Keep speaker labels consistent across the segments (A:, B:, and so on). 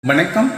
A: வணக்கம்.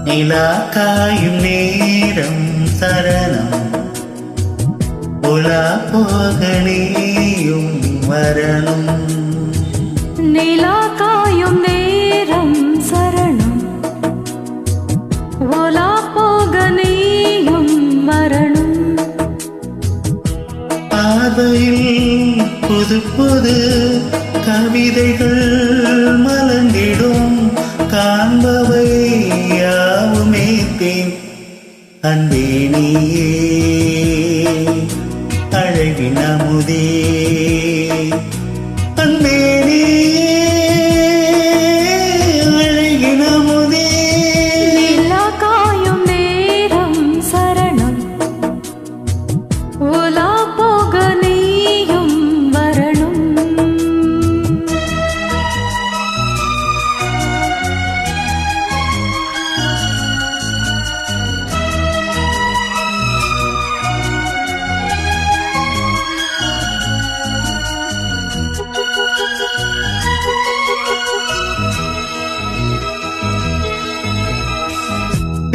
B: நிலா காயும் நேரம் சரணம், உலா போக நீயும் வரணும்.
C: நிலா காயும் நேரம் சரணம், உலா போக நீயும் வரணும்.
B: பாதையில் புது புது கவிதைகள் மலர்ந்திடும், காண்பவை யாவுமே தேன். அன்பே நீயே அழகின் அமுதே, அன்பே நீயே அழகின் அமுதே.
C: நிலா காயும் நேரம் சரணம், உலா போக நீயும் வரணும்.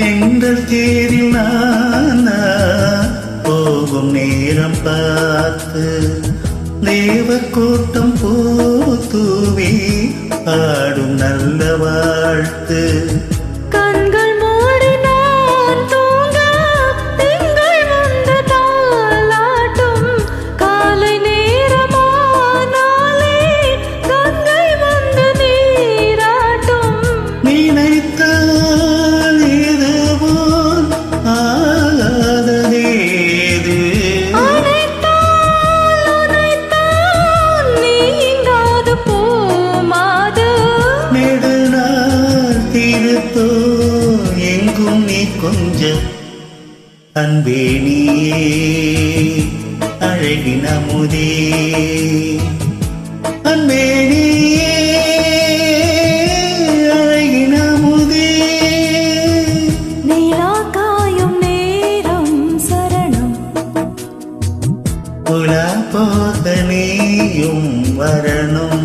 B: எங்கள் தேரில் நான் போகும் நேரம் பார்த்து, தேவ கூட்டம் பூத்தூவி பாடும் நல்ல வாழ்த்து.
C: கண்கள் மூடி நான் தூங்க, திங்கள் வந்து தாலாட்டும். காலை நேரமானாலே கங்கை வந்து நீராட்டும்.
B: நினைத்தால் இதுபோல் ஆகாததேது,
C: அனைத்தால் அனைத்தால் நீங்காது போமாது.
B: நெடுநாள் திருத்தோ எங்கும் நீ கொஞ்சம். அன்பே நீயே அழகின் அமுதே, அன்பே நீயே அழகின் அமுதே.
C: நிலா காயும் நேரம் சரணம்,
B: உலா போக நீயும் வரணும்.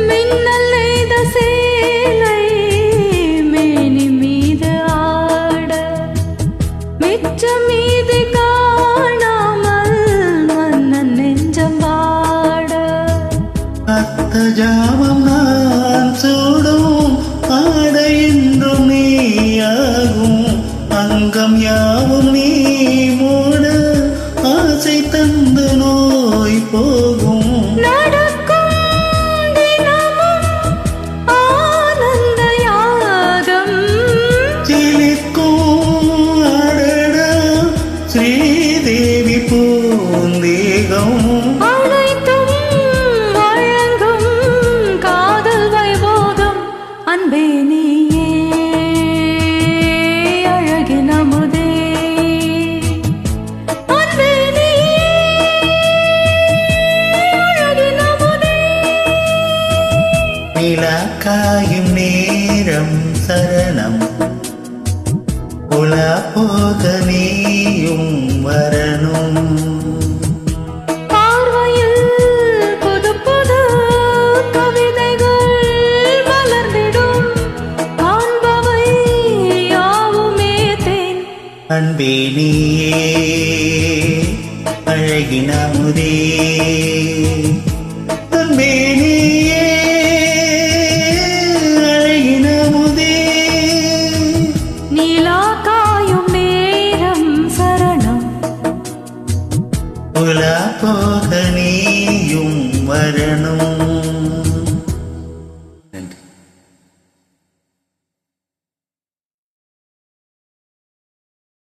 C: மின்னல் நெய்த சேலை மேனி மீது ஆட, மிச்சம் மீது காணாமல் மன்னன் நெஞ்சம் வாட.
B: அத்த ஜாமம் நான் சூடும் ஆடை என்றும் நீயாகும், அங்கம் யாவும் நீ மூட ஆசை தந்து நோய் போகும்.
C: நடக்கும் தினமும் ஆனந்த யாகம்,
B: சிலிக்கும் அடடா ஸ்ரீதேவி பூந்தேகம்.
C: அனைத்தும் வழங்கும் காதல் வைபோகம். அன்பே நீயே அழகின் அமுதே, அன்பே நீயே அழகின் அமுதே.
B: நிலா காயும் நேரம் சரணம், உலா போக நீயும் வரணும்.
C: பார்வையில் புது புது கவிதைகள் மலர்ந்திடும், காண்பவை யாவுமே தேன்.
B: அன்பே நீயே அழகின் அமுதே, அன்பே நீயே அழகின் அமுதே.
C: நிலா காயும் நேரம் சரணம்,
B: உலா போக நீயும் வரணும்